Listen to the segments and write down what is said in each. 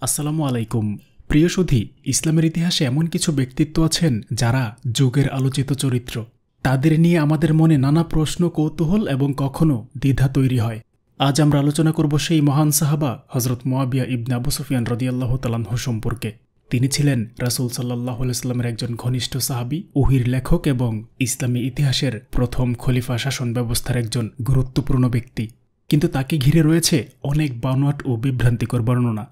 আসসালামু আলাইকুম। প্রিয় সুধী, ইসলামের ইতিহাসে এমন কিছু ব্যক্তিত্ব আছেন যারা যুগের আলোচিত চরিত্র। তাদের নিয়ে আমাদের মনে নানা প্রশ্ন, কৌতূহল এবং কখনো দ্বিধা তৈরি হয়। আজ আমরা আলোচনা করব সেই মহান সাহাবা হজরত মুআবিয়া ইবনে আবু সুফিয়ান রাদিয়াল্লাহু তাআলা আনহু সম্পর্কে। তিনি ছিলেন রাসূল সাল্লাল্লাহু আলাইহি ওয়াসাল্লামের একজন ঘনিষ্ঠ সাহাবী, ওহীর লেখক এবং ইসলামী ইতিহাসের প্রথম খলিফা শাসন ব্যবস্থার একজন গুরুত্বপূর্ণ ব্যক্তি। কিন্তু তাকে ঘিরে রয়েছে অনেক বানোয়াট ও বিভ্রান্তিকর বর্ণনা।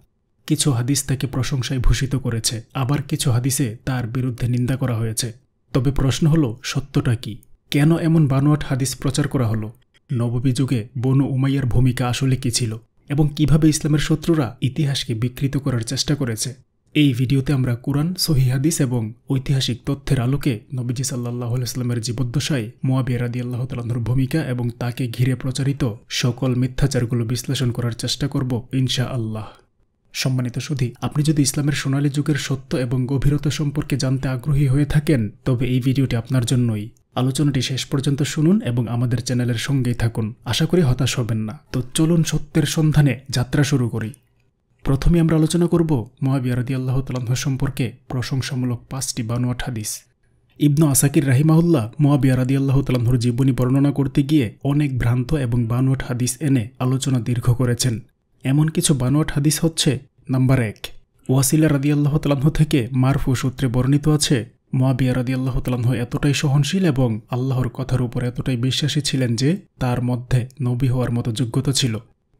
কিছু হাদিস তাকে প্রশংসায় ভূষিত করেছে, আবার কিছু হাদিসে তার বিরুদ্ধে নিন্দা করা হয়েছে। তবে প্রশ্ন হলো, সত্যটা কি? কেন এমন বানোয়াট হাদিস প্রচার করা হলো? নববী যুগে বনু উমাইয়ার ভূমিকা আসলে কী ছিল এবং কিভাবে ইসলামের শত্রুরা ইতিহাসকে বিকৃত করার চেষ্টা করেছে? এই ভিডিওতে আমরা কুরআন, সহিহ হাদিস এবং ঐতিহাসিক তথ্যের আলোকে নবীজি সাল্লাল্লাহু আলাইহি ওয়াসাল্লামের জীবদ্দশায় মুআবিয়া রাদিয়াল্লাহু তাআলা আনহুর ভূমিকা এবং তাকে ঘিরে প্রচারিত সকল মিথ্যাচারগুলো বিশ্লেষণ করার চেষ্টা করব ইনশাআল্লাহ। সম্মানিত সুধী, আপনি যদি ইসলামের সোনালী যুগের সত্য এবং গভীরতা সম্পর্কে জানতে আগ্রহী হয়ে থাকেন, তবে এই ভিডিওটি আপনার জন্যই। আলোচনাটি শেষ পর্যন্ত শুনুন এবং আমাদের চ্যানেলের সঙ্গেই থাকুন। আশা করি হতাশ হবেন না। তো চলুন সত্যের সন্ধানে যাত্রা শুরু করি। প্রথমে আমরা আলোচনা করব মুআবিয়া রাদিয়াল্লাহু তাআলা আনহু সম্পর্কে প্রশংসামূলক 5টি বানোয়াট হাদিস। ইবনু আসাকির রাহিমাহুল্লাহ মুআবিয়া রাদিয়াল্লাহু তাআলা আনহুর জীবনী বর্ণনা করতে গিয়ে অনেক ভ্রান্ত এবং বানোয়াট হাদিস এনে আলোচনা দীর্ঘ করেছেন। এমন কিছু বানোয়াট হাদিস হচ্ছে: নাম্বার 1, ওয়াসিলা রাদিয়াল্লাহু তাআলা আনহু থেকে মারফু সূত্রে বর্ণিত আছে, মুআবিয়া রাদিয়াল্লাহু তাআলা আনহু এতটাই সহনশীল এবং আল্লাহর কথার উপর এতটাই বিশ্বাসী ছিলেন যে তার মধ্যে নবী হওয়ার মতো যোগ্যতা ছিল।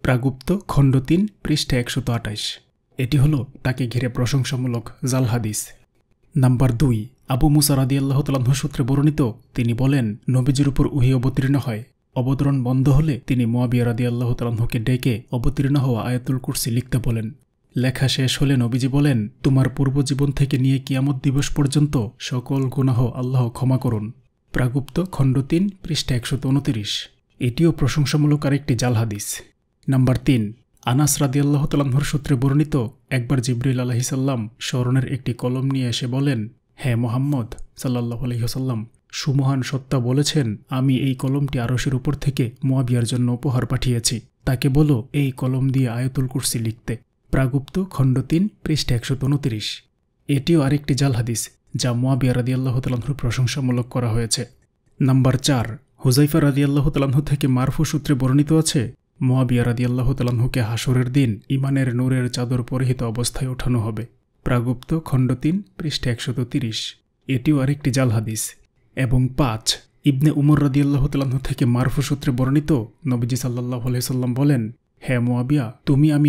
প্রাগুপ্ত খণ্ড 3 পৃষ্ঠা 128। এটি হলো তাকে ঘিরে প্রশংসামূলক জাল হাদিস। নাম্বার 2, আবু মুসা রাদিয়াল্লাহু তাআলা আনহু সূত্রে বর্ণিত, তিনি বলেন, নবীজির উপর ওহী অবতীর্ণ হয়। অবতরণ বন্ধ হলে তিনি মুআবিয়া রাদিয়াল্লাহু তাআলা আনহুকে ডেকে অবতীর্ণ হওয়া আয়াতুল কুরসি লিখতে বলেন। লেখা শেষ হলে নবীজি বলেন, তোমার পূর্বজীবন থেকে নিয়ে কিয়ামত দিবস পর্যন্ত সকল গুনাহ আল্লাহ ক্ষমা করুন। প্রাগুপ্ত খণ্ড 3 পৃষ্ঠা 129। এটিও প্রশংসামূলক আরেকটি জাল হাদিস। নাম্বার 3, আনাস রাদিয়াল্লাহু তাআলা আনহুর সূত্রে বর্ণিত, একবার জিবরিল আলাইহিস সালাম স্মরণের একটি কলম নিয়ে এসে বলেন, হে মুহাম্মদ সাল্লাল্লাহু আলাইহি ওয়াসাল্লাম, সুমহান সত্তা বলেছেন, আমি এই কলমটি আরশের উপর থেকে মুআবিয়ার জন্য উপহার পাঠিয়েছি। তাকে বলো এই কলম দিয়ে আয়াতুল কুরসি লিখতে। প্রাগুপ্ত খণ্ড 3 পৃষ্ঠা 129। এটিও আরেকটি জাল হাদিস যা মুআবিয়া রাদিয়াল্লাহু তাআলা আনহুর প্রশংসামূলক করা হয়েছে। নাম্বার 4, হুযায়ফা রাদিয়াল্লাহু তাআলা আনহু থেকে মারফু সূত্রে বর্ণিত আছে, মুআবিয়া রাদিয়াল্লাহু তাআলা আনহুকে হাসরের দিন ঈমানের নূরের চাদর পরিহিত অবস্থায় ওঠানো হবে। প্রাগুপ্ত খণ্ড 3 পৃষ্ঠা 130। এটিও আরেকটি জাল হাদিস। এবং 5, ইবনে উমর রাদিয়াল্লাহু তাআলা আনহু থেকে মারফু সূত্রে বর্ণিত, নবীজি সাল্লাল্লাহু আলাইহি ওয়াসাল্লাম বলেন, হে মুআবিয়া, তুমি আমি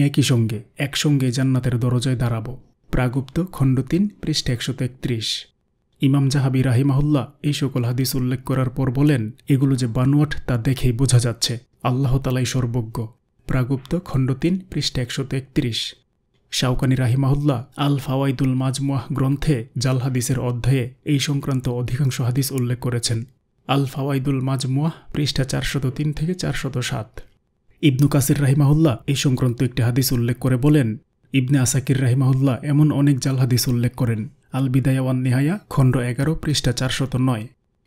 একসঙ্গে জান্নাতের দরজায় দাঁড়াবো। প্রাগুপ্ত খণ্ড 3 পৃষ্ঠা 133। ইমাম জাহাবি রাহিমাহুল্লাহ এই সকল হাদিস উল্লেখ করার পর বলেন, এগুলো যে বানোয়াট তা দেখেই বোঝা যাচ্ছে, আল্লাহ তাআলাই সর্বজ্ঞ। প্রাগুপ্ত খণ্ড 3 পৃষ্ঠা 133। শাওকানি রাহিমাহুল্লাহ আল ফাওয়াইদুল মাজমুআহ গ্রন্থে জাল হাদিসের অধ্যায়ে এই সংক্রান্ত অধিকাংশ হাদিস উল্লেখ করেছেন। আল ফাওয়াইদুল মাজমুআহ পৃষ্ঠা 403 থেকে 407। ইবনু কাসির রাহিমাহুল্লাহ এই সংক্রান্ত একটি হাদিস উল্লেখ করে বলেন, ইবনে আসাকির রাহিমাহুল্লাহ এমন অনেক জাল হাদিস উল্লেখ করেন। আল বিদায়া ওয়ান নিহায়া খণ্ড 11 পৃষ্ঠা 409।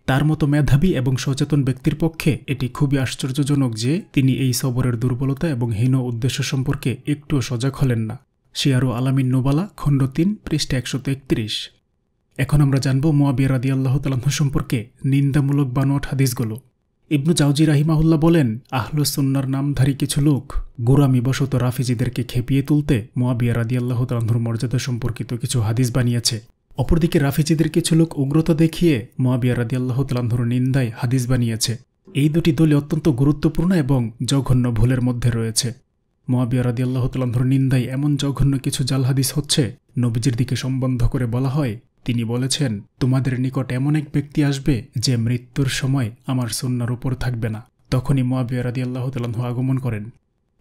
তার মতো মেধাবী এবং সচেতন ব্যক্তির পক্ষে এটি খুবই আশ্চর্যজনক যে তিনি এই সবরের দুর্বলতা এবং হীন উদ্দেশ্য সম্পর্কে একটুও সজাগ হলেন না। শিয়ারু আলামিন নুবালা খণ্ড 3 পৃষ্ঠা 131। এখন আমরা জানব মুআবিয়া রাদিয়াল্লাহু তাআলা আনহু সম্পর্কে নিন্দামূলক বানোয়াট হাদিসগুলো। ইবনু জাওজি রাহিমাহুল্লাহ বলেন, আহলুস সুন্নাহর নামধারী কিছু লোক গোরামিবশত রাফিজিদেরকে খেপিয়ে তুলতে মুআবিয়া রাদিয়াল্লাহু তাআলা আনহুর মর্যাদা সম্পর্কিত কিছু হাদিস বানিয়েছে। অপরদিকে রাফিজিদের কিছু লোক উগ্রতা দেখিয়ে মুআবিয়া রাদিয়াল্লাহু তাআলা আনহুর নিন্দায় হাদিস বানিয়েছে। এই দুটি দলই অত্যন্ত গুরুত্বপূর্ণ এবং জঘন্য ভুলের মধ্যে রয়েছে। মুআবিয়া রাদিয়াল্লাহু তাআলা আনহুর নিন্দায় এমন জঘন্য কিছু জাল হাদিস হচ্ছে, নবীজির দিকে সম্বন্ধ করে বলা হয়, তিনি বলেছেন, তোমাদের নিকট এমন এক ব্যক্তি আসবে যে মৃত্যুর সময় আমার সুন্নাহর উপর থাকবে না। তখনই মুআবিয়া রাদিয়াল্লাহু তাআলা আনহু আগমন করেন।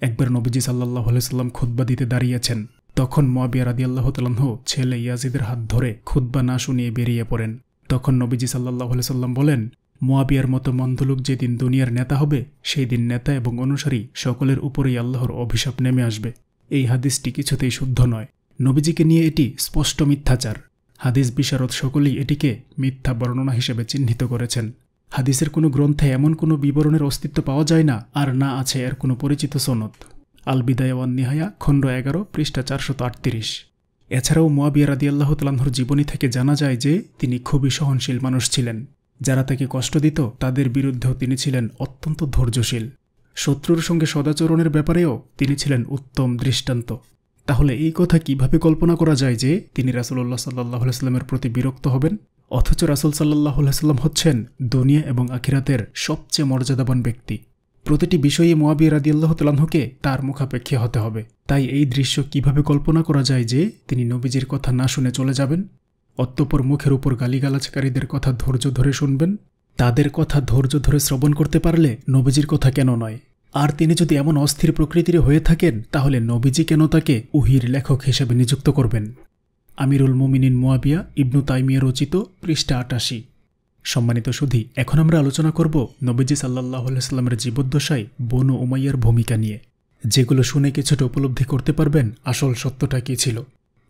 একবার নবীজি সাল্লাল্লাহু আলাইহি ওয়াসাল্লাম খুতবা দিতে দাঁড়িয়েছেন। তখন মুআবিয়া রাদিয়াল্লাহু তাআলা আনহু ছেলে ইয়াজিদের হাত ধরে খুতবা না শুনিয়ে বেরিয়ে পড়েন। তখন নবীজি সাল্লাল্লাহু আলাইহি ওয়াসাল্লাম বলেন, মুআবিয়ার মতো মন্দলোক যেদিন দুনিয়ার নেতা হবে, সেই দিন নেতা এবং অনুসারী সকলের উপরেই আল্লাহর অভিশাপ নেমে আসবে। এই হাদিসটি কিছুতেই শুদ্ধ নয়। নবীজিকে নিয়ে এটি স্পষ্ট মিথ্যাচার। হাদিস বিশারদ সকলেই এটিকে মিথ্যা বর্ণনা হিসেবে চিহ্নিত করেছেন। হাদিসের কোনো গ্রন্থে এমন কোনো বিবরণের অস্তিত্ব পাওয়া যায় না, আর না আছে এর কোনো পরিচিত সনদ। আল বিদায়া ওয়ান নিহায়া খণ্ড 11 পৃষ্ঠা 438। এছাড়াও মুয়াবিয়া রাদিয়াল্লাহু তাআলা আনহুর জীবনী থেকে জানা যায় যে তিনি খুবই সহনশীল মানুষ ছিলেন। যারা তাকে কষ্ট দিত তাদের বিরুদ্ধেও তিনি ছিলেন অত্যন্ত ধৈর্যশীল। শত্রুর সঙ্গে সদাচরণের ব্যাপারেও তিনি ছিলেন উত্তম দৃষ্টান্ত। তাহলে এই কথা কিভাবে কল্পনা করা যায় যে তিনি রাসূলুল্লাহ সাল্লাল্লাহু আলাইহি ওয়াসাল্লামের প্রতি বিরক্ত হবেন, অথচ রাসূল সাল্লাল্লাহু আলাইহি ওয়াসাল্লাম হচ্ছেন দুনিয়া এবং আখিরাতের সবচেয়ে মর্যাদাবান ব্যক্তি। প্রতিটি বিষয়ে মুয়াবিয়া রাদিয়াল্লাহু তাআলা আনহুকে তার মুখাপেক্ষী হতে হবে। তাই এই দৃশ্য কিভাবে কল্পনা করা যায় যে তিনি নবীজির কথা না শুনে চলে যাবেন, অতঃপর মুখের উপর গালিগালাজকারীদের কথা ধৈর্য ধরে শুনবেন? তাদের কথা ধৈর্য ধরে শ্রবণ করতে পারলে নবীজির কথা কেন নয়? আর তিনি যদি এমন অস্থির প্রকৃতির হয়ে থাকেন তাহলে নবীজি কেন তাকে ওহীর লেখক হিসেবে নিযুক্ত করবেন? আমিরুল মুমিনিন মুয়াবিয়া ইবনু তাইমিয়া রচিত, পৃষ্ঠা 88। সম্মানিত সুধী, এখন আমরা আলোচনা করব নবীজি সাল্লাল্লাহু আলাইহি ওয়াসাল্লামের জীবদ্দশায় বনু উমাইয়ার ভূমিকা নিয়ে, যেগুলো শুনে কিছুটা উপলব্ধি করতে পারবেন আসল সত্যটা কী ছিল।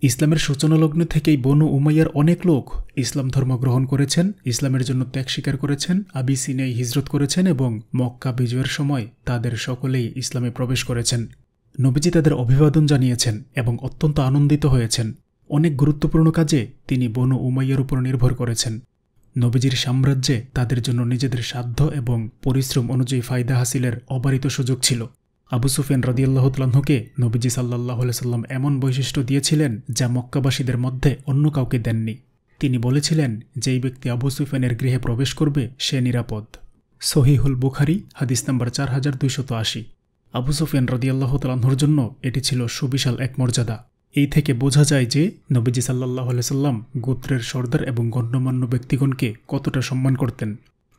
ইসলামের সূচনালগ্ন থেকেই বনু উমাইয়ার অনেক লোক ইসলাম ধর্ম গ্রহণ করেছেন, ইসলামের জন্য ত্যাগ স্বীকার করেছেন, আবিসিনিয়ায় হিজরত করেছেন এবং মক্কা বিজয়ের সময় তাদের সকলেই ইসলামে প্রবেশ করেছেন। নবীজি তাদের অভিবাদন জানিয়েছেন এবং অত্যন্ত আনন্দিত হয়েছেন। অনেক গুরুত্বপূর্ণ কাজে তিনি বনু উমাইয়ার উপর নির্ভর করেছেন। নবীজির সাম্রাজ্যে তাদের জন্য নিজেদের সাধ্য এবং পরিশ্রম অনুযায়ী ফায়দা হাসিলের অবারিত সুযোগ ছিল। আবু সুফিয়ান রাদিয়াল্লাহু তাআলা আনহুকে নবীজি সাল্লাল্লাহু আলাইহি ওয়াসাল্লাম এমন বৈশিষ্ট্য দিয়েছিলেন যা মক্কাবাসীদের মধ্যে অন্য কাউকে দেননি। তিনি বলেছিলেন, যেই ব্যক্তি আবু সুফিয়ানের গৃহে প্রবেশ করবে সে নিরাপদ। সহিহুল বুখারী হাদিস নম্বর 4280। আবু সুফিয়ান রাদিয়াল্লাহু তাআলা আনহুর জন্য এটি ছিল সুবিশাল এক মর্যাদা। এই থেকে বোঝা যায় যে নবীজি সাল্লাল্লাহু আলাইহি ওয়াসাল্লাম গোত্রের সর্দার এবং গণ্যমান্য ব্যক্তিগণকে কতটা সম্মান করতেন।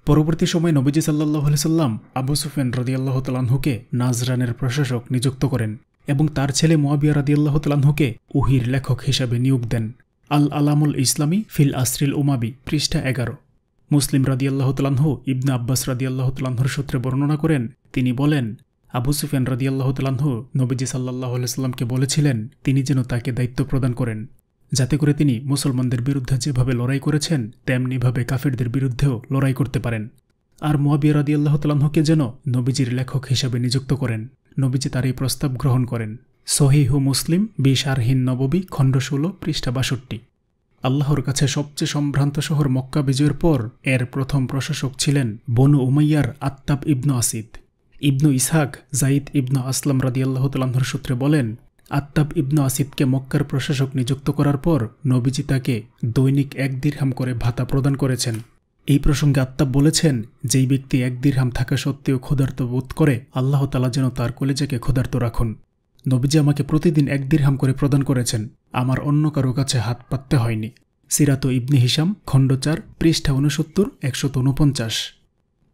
পরবর্তী সময়ে নবীজি সাল্লাল্লাহু আলাইহি ওয়াসাল্লাম আবু সুফিয়ান রাদিয়াল্লাহু তাআলা আনহুকে নাজরানের প্রশাসক নিযুক্ত করেন এবং তার ছেলে মুয়াবিয়া রাদিয়াল্লাহু তাআলা আনহুকে ওহীর লেখক হিসাবে নিয়োগ দেন। আল আলামুল ইসলামী ফিল আসরিল উমাবি, পৃষ্ঠা 11। মুসলিম রাদিয়াল্লাহু তাআলা আনহু ইবনে আব্বাস রাদিয়াল্লাহু তাআলা আনহুর সূত্রে বর্ণনা করেন, তিনি বলেন, আবু সুফিয়ান রাদিয়াল্লাহু তাআলা আনহু নবীজি সাল্লাল্লাহু আলাইহি ওয়াসাল্লামকে বলেছিলেন তিনি যেন তাকে দায়িত্ব প্রদান করেন, যাতে করে তিনি মুসলমানদের বিরুদ্ধে যেভাবে লড়াই করেছেন তেমনিভাবে কাফিরদের বিরুদ্ধেও লড়াই করতে পারেন। আর মুয়াবিয়া রাদিয়াল্লাহু তাআলা আনহুকে যেন নবীজির লেখক হিসাবে নিযুক্ত করেন। নবীজি তার এই প্রস্তাব গ্রহণ করেন। সহিহু মুসলিম বিশারহিন নববী খণ্ড 16 পৃষ্ঠা 62। আল্লাহর কাছে সবচেয়ে সম্ভ্রান্ত শহর মক্কা বিজয়ের পর এর প্রথম প্রশাসক ছিলেন বনু উমাইয়ার আত্তাব ইবনু আসিদ। ইবনু ইসহাক জাইদ ইবনু আসলাম রাদিয়াল্লাহু তাআলা আনহুর সূত্রে বলেন, আত্তাব ইবনু আসিদকে মক্কার প্রশাসক নিযুক্ত করার পর নবীজি তাকে দৈনিক 1 দিরহাম করে ভাতা প্রদান করেছেন। এই প্রসঙ্গে আত্তাব বলেছেন, যেই ব্যক্তি 1 দিরহাম থাকা সত্ত্বেও ক্ষুধার্ত বোধ করে আল্লাহ তাআলা যেন তার কলেজাকে ক্ষুধার্ত রাখুন। নবীজি আমাকে প্রতিদিন 1 দিরহাম করে প্রদান করেছেন, আমার অন্য কারো কাছে হাত পাততে হয়নি। সিরাত ইবনে হিশাম খণ্ড 4 পৃষ্ঠা 69 149।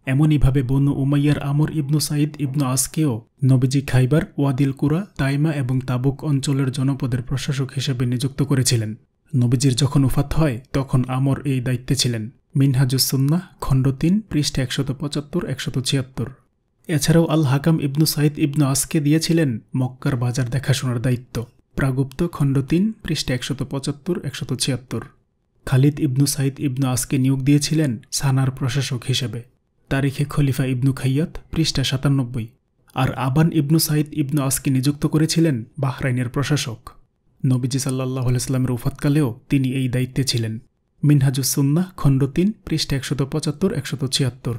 এমনইভাবে বনু উমাইয়ার আমর ইবনু সাইদ ইবনু আসকেও নবীজি খাইবার, ওয়াদিল কুরা, তাইমা এবং তাবুক অঞ্চলের জনপদের প্রশাসক হিসেবে নিযুক্ত করেছিলেন। নবীজির যখন ওফাত হয় তখন আমর এই দায়িত্বে ছিলেন। মিনহাজুস সুন্নাহ খণ্ড 3 পৃষ্ঠা 175-176। এছাড়াও আল হাকাম ইবনু সাইদ ইবনু আসকে দিয়েছিলেন মক্কার বাজার দেখাশোনার দায়িত্ব। প্রাগুপ্ত খণ্ড 3 পৃষ্ঠা 175-176। খালিদ ইবনু সাইদ ইবনু আসকে নিয়োগ দিয়েছিলেন সানার প্রশাসক হিসেবে। তারিখে খলিফা ইবনু খাইয়াত পৃষ্ঠা 97। আর আবান ইবনু সাইদ ইবনু আসকে নিযুক্ত করেছিলেন বাহরাইনের প্রশাসক। নবীজি সাল্লাল্লাহু আলাইহি ওয়াসাল্লামের ওফাতকালেও তিনি এই দায়িত্বে ছিলেন। মিনহাজুস সুন্নাহ খণ্ড 3 পৃষ্ঠা 175-176।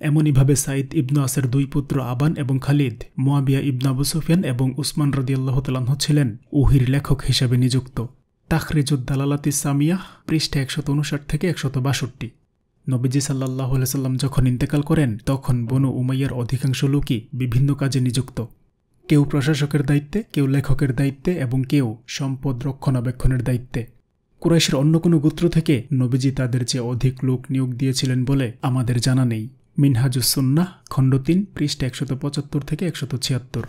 এমনইভাবে সাইদ ইবনু আসের 2 পুত্র আবান এবং খালিদ মুয়াবিয়া ইবনু আবু সুফিয়ান এবং উসমান রাদিয়াল্লাহু তাআলা আনহু ছিলেন ওহীর লেখক হিসেবে নিযুক্ত। তাখরিজুদ দালালাতিস সামিয়াহ পৃষ্ঠা 159-162। নবীজি সাল্লাল্লাহু আলাইহি ওয়াসাল্লাম যখন ইন্তেকাল করেন তখন বনু উমাইয়ার অধিকাংশ লোকই বিভিন্ন কাজে নিযুক্ত। কেউ প্রশাসকের দায়িত্বে, কেউ লেখকের দায়িত্বে এবং কেউ সম্পদ রক্ষণাবেক্ষণের দায়িত্বে। কুরাইশের অন্য কোনো গোত্র থেকে নবীজি তাদের চেয়ে অধিক লোক নিয়োগ দিয়েছিলেন বলে আমাদের জানা নেই। মিনহাজুস সুন্নাহ খণ্ড 3 পৃষ্ঠা 175-176।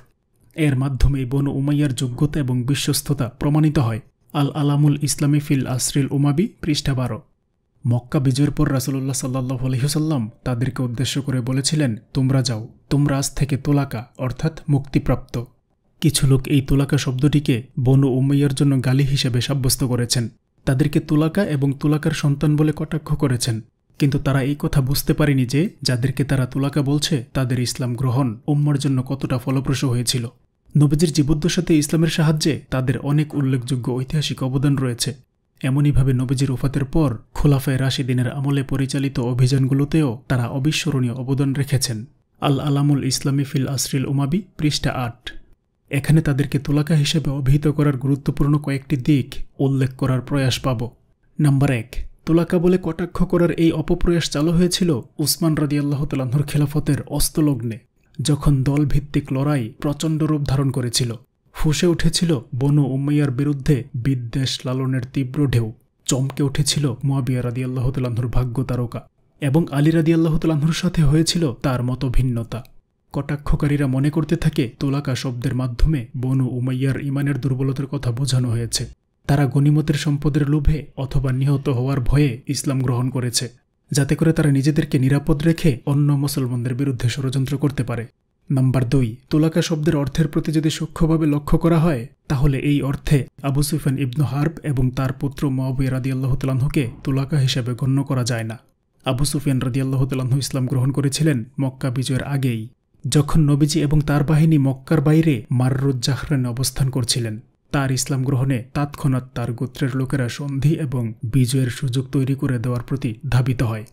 এর মাধ্যমে বনু উমাইয়ার যোগ্যতা এবং বিশ্বস্ততা প্রমাণিত হয়। আল আলামুল ইসলামী ফিল আসরিল উমাবি পৃষ্ঠা 12। মক্কা বিজয়ের পর রাসূলুল্লাহ সাল্লাল্লাহু আলাইহি ওয়াসাল্লাম তাদেরকে উদ্দেশ্য করে বলেছিলেন, তোমরা যাও, তোমরা আজ থেকে তোলাকা অর্থাৎ মুক্তিপ্রাপ্ত। কিছু লোক এই তোলাকা শব্দটিকে বনু উমাইয়ার জন্য গালি হিসেবে সাব্যস্ত করেছেন। তাদেরকে তুলাকা এবং তুলাকার সন্তান বলে কটাক্ষ করেছেন, কিন্তু তারা এই কথা বুঝতে পারেনি যে যাদেরকে তারা তুলাকা বলছে তাদের ইসলাম গ্রহণ উম্মার জন্য কতটা ফলপ্রসূ হয়েছিল। নবীজির জীবদ্দশাতে ইসলামের সাহায্যে তাদের অনেক উল্লেখযোগ্য ঐতিহাসিক অবদান রয়েছে। এমনইভাবে নবীজির ওফাতের পর খোলাফায়ে রাশিদিনের আমলে পরিচালিত অভিযানগুলোতেও তারা অবিস্মরণীয় অবদান রেখেছেন। আল আলামুল ইসলামী ফিল আসরিল উমাবি পৃষ্ঠা ৮। এখানে তাদেরকে তুলাকা হিসেবে অভিহিত করার গুরুত্বপূর্ণ কয়েকটি দিক উল্লেখ করার প্রয়াস পাব। নাম্বার ১, তুলাকা বলে কটাক্ষ করার এই অপপ্রয়াস চালু হয়েছিল উসমান রাদিয়াল্লাহু তাআলা আনহুর খেলাফতের অস্তলগ্নে, যখন দলভিত্তিক লড়াই প্রচণ্ড রূপ ধারণ করেছিল। ফুঁসে উঠেছিল বনু উমাইয়ার বিরুদ্ধে বিদ্বেষ লালনের তীব্র ঢেউ, চমকে উঠেছিল মুআবিয়া রাদিয়াল্লাহু তাআলা আনহুর ভাগ্য তারকা, এবং আলী রাদিয়াল্লাহু তাআলা আনহুর সাথে হয়েছিল তার মতো ভিন্নতা। কটাক্ষকারীরা মনে করতে থাকে তুলাকা শব্দের মাধ্যমে বনু উমাইয়ার ইমানের দুর্বলতার কথা বোঝানো হয়েছে। তারা গনিমতের সম্পদের লোভে অথবা নিহত হওয়ার ভয়ে ইসলাম গ্রহণ করেছে, যাতে করে তারা নিজেদেরকে নিরাপদ রেখে অন্য মুসলমানদের বিরুদ্ধে ষড়যন্ত্র করতে পারে। নাম্বার ২, তুলাকা শব্দের অর্থের প্রতি যদি সূক্ষ্মভাবে লক্ষ্য করা হয়, তাহলে এই অর্থে আবু সুফিয়ান ইবনু হারব এবং তার পুত্র মুআবিয়া রাদিয়াল্লাহু তাআলা আনহুকে তুলাকা হিসেবে গণ্য করা যায় না। আবু সুফিয়ান রাদিয়াল্লাহু তাআলা আনহু ইসলাম গ্রহণ করেছিলেন মক্কা বিজয়ের আগেই, যখন নবীজি এবং তার বাহিনী মক্কার বাইরে মাররুজ জাহরানে অবস্থান করছিলেন। তার ইসলাম গ্রহণে তৎক্ষণাৎ তার গোত্রের লোকেরা সন্ধি এবং বিজয়ের সুযোগ তৈরি করে দেওয়ার প্রতি ধাবিত হয়।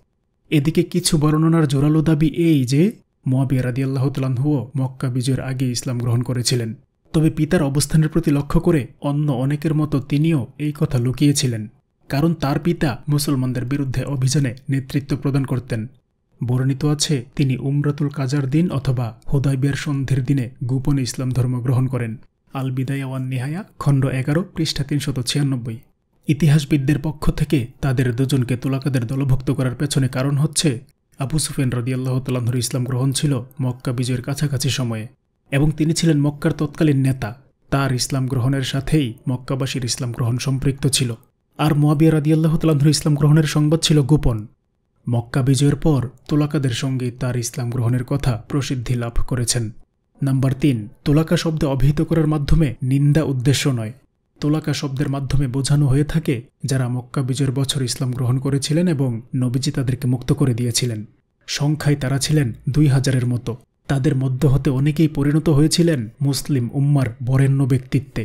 এদিকে কিছু বর্ণনার জোরালো দাবি এই যে মুআবিয়া রাদিয়াল্লাহু তাআলা আনহুও মক্কা বিজয়ের আগে ইসলাম গ্রহণ করেছিলেন। তবে পিতার অবস্থানের প্রতি লক্ষ্য করে অন্য অনেকের মতো তিনিও এই কথা লুকিয়েছিলেন, কারণ তার পিতা মুসলমানদের বিরুদ্ধে অভিযানে নেতৃত্ব প্রদান করতেন। বর্ণিত আছে তিনি উমরাতুল কাজার দিন অথবা হুদায়বিয়ার সন্ধির দিনে গোপনে ইসলাম ধর্ম গ্রহণ করেন। আল বিদায়া ওয়ান নিহায়া খণ্ড ১১ পৃষ্ঠা ৩৯৬। ইতিহাসবিদদের পক্ষ থেকে তাদের দুজনকে তুলাকাদের দলভুক্ত করার পেছনে কারণ হচ্ছে আবু সুফিয়ান রাদিয়াল্লাহু তাআলা আনহুর ইসলাম গ্রহণ ছিল মক্কা বিজয়ের কাছাকাছি সময়ে, এবং তিনি ছিলেন মক্কার তৎকালীন নেতা। তার ইসলাম গ্রহণের সাথেই মক্কাবাসীর ইসলাম গ্রহণ সম্পৃক্ত ছিল। আর মুআবিয়া রাদিয়াল্লাহু তাআলা আনহুর ইসলাম গ্রহণের সংবাদ ছিল গোপন। মক্কা বিজয়ের পর তুলাকাদের সঙ্গে তার ইসলাম গ্রহণের কথা প্রসিদ্ধি লাভ করেছেন। নাম্বার ৩, তুলাকা শব্দে অভিহিত করার মাধ্যমে নিন্দা উদ্দেশ্য নয়। তুলাকা শব্দের মাধ্যমে বোঝানো হয়ে থাকে যারা মক্কা বিজয়ের বছর ইসলাম গ্রহণ করেছিলেন এবং নবীজি তাদেরকে মুক্ত করে দিয়েছিলেন। সংখ্যায় তারা ছিলেন ২০০০-এর মতো। তাদের মধ্য হতে অনেকেই পরিণত হয়েছিলেন মুসলিম উম্মার বরেণ্য ব্যক্তিত্বে,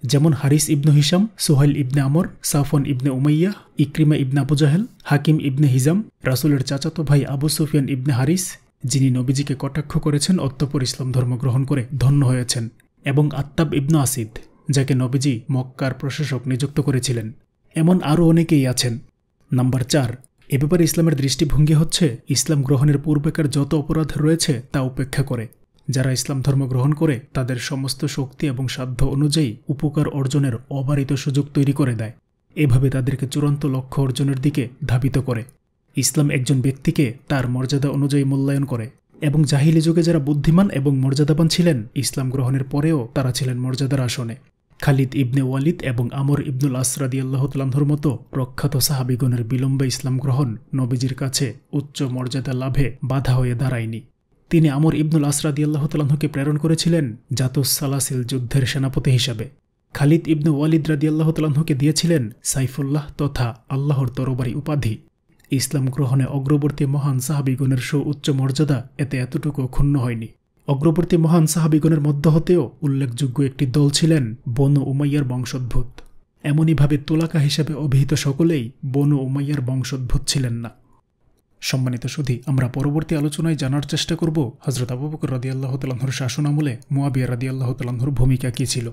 যেমন হারিস ইবনু হিশাম, সুহাইল ইবনে আমর, সাফওয়ান ইবনে উমাইয়া, ইকরিমা ইবনে আবু জাহেল, হাকিম ইবনে হিজাম, রাসূলের চাচাতো ভাই আবু সুফিয়ান ইবনে হারিস, যিনি নবীজিকে কটাক্ষ করেছেন অতঃপর ইসলাম ধর্ম গ্রহণ করে ধন্য হয়েছেন, এবং আত্তাব ইবনু আসিদ, যাকে নবীজি মক্কার প্রশাসক নিযুক্ত করেছিলেন। এমন আরও অনেকেই আছেন। নাম্বার ৪, এ ব্যাপারে ইসলামের দৃষ্টিভঙ্গি হচ্ছে ইসলাম গ্রহণের পূর্বেকার যত অপরাধ রয়েছে তা উপেক্ষা করে যারা ইসলাম ধর্ম গ্রহণ করে তাদের সমস্ত শক্তি এবং সাধ্য অনুযায়ী উপকার অর্জনের অবারিত সুযোগ তৈরি করে দেয়। এভাবে তাদেরকে চূড়ান্ত লক্ষ্য অর্জনের দিকে ধাবিত করে। ইসলাম একজন ব্যক্তিকে তার মর্যাদা অনুযায়ী মূল্যায়ন করে, এবং জাহিলি যুগে যারা বুদ্ধিমান এবং মর্যাদাবান ছিলেন ইসলাম গ্রহণের পরেও তারা ছিলেন মর্যাদার আসনে। খালিদ ইবনে ওয়ালিদ এবং আমর ইবনুল আস রাদিয়াল্লাহু তাআলা আনহুর মতো প্রখ্যাত সাহাবীগণের বিলম্বে ইসলাম গ্রহণ নবীজির কাছে উচ্চ মর্যাদা লাভে বাধা হয়ে দাঁড়ায়নি। তিনি আমর ইবনুল আস রাদিয়াল্লাহু তাআলা আনহুকে প্রেরণ করেছিলেন জাতুস সালাসিল যুদ্ধের সেনাপতি হিসাবে। খালিদ ইবনে ওয়ালিদ রাদিয়াল্লাহু তাআলা আনহুকে দিয়েছিলেন সাইফুল্লাহ তথা আল্লাহর তরবারি উপাধি। ইসলাম গ্রহণে অগ্রবর্তী মহান সাহাবীগণের সুউচ্চ মর্যাদা এতে এতটুকু ক্ষুণ্ণ হয়নি। অগ্রবর্তী মহান সাহাবীগণের মধ্য হতেও উল্লেখযোগ্য একটি দল ছিলেন বনু উমাইয়ার বংশোদ্ভূত। এমনইভাবে তুলাকা হিসেবে অভিহিত সকলেই বনু উমাইয়ার বংশোদ্ভূত ছিলেন না। সম্মানিত সুধী, আমরা পরবর্তী আলোচনায় জানার চেষ্টা করব হযরত আবু বকর রাদিয়াল্লাহু তাআলা আনহুর শাসনামলে মুআবিয়া রাদিয়াল্লাহু তাআলা আনহুর ভূমিকা কী ছিল।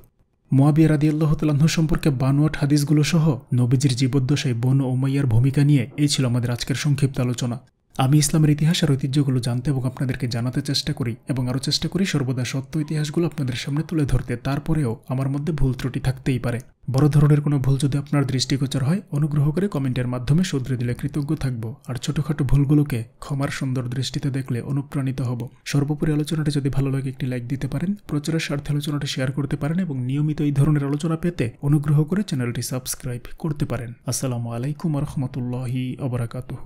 মুআবিয়া রাদিয়াল্লাহু তাআলা আনহু সম্পর্কে বানোয়াট হাদিসগুলো সহ নবীজির জীবদ্দশায় বনু উমাইয়ার ভূমিকা নিয়ে এই ছিল আমাদের আজকের সংক্ষিপ্ত আলোচনা। আমি ইসলামের ইতিহাস আর ঐতিহ্যগুলো জানতে এবং আপনাদেরকে জানাতে চেষ্টা করি, এবং আরও চেষ্টা করি সর্বদা সত্য ইতিহাসগুলো আপনাদের সামনে তুলে ধরতে। তারপরেও আমার মধ্যে ভুল ত্রুটি থাকতেই পারে। বড় ধরনের কোনো ভুল যদি আপনার দৃষ্টিগোচর হয়, অনুগ্রহ করে কমেন্টের মাধ্যমে শুধরে দিলে কৃতজ্ঞ থাকব। আর ছোটখাটো ভুলগুলোকে ক্ষমার সুন্দর দৃষ্টিতে দেখলে অনুপ্রাণিত হব। সর্বোপরি আলোচনাটি যদি ভালো লাগে একটি লাইক দিতে পারেন, প্রচারের স্বার্থে আলোচনাটি শেয়ার করতে পারেন, এবং নিয়মিত এই ধরনের আলোচনা পেতে অনুগ্রহ করে চ্যানেলটি সাবস্ক্রাইব করতে পারেন। আসসালামু আলাইকুম ওয়া রাহমাতুল্লাহি ওয়া বারাকাতুহু।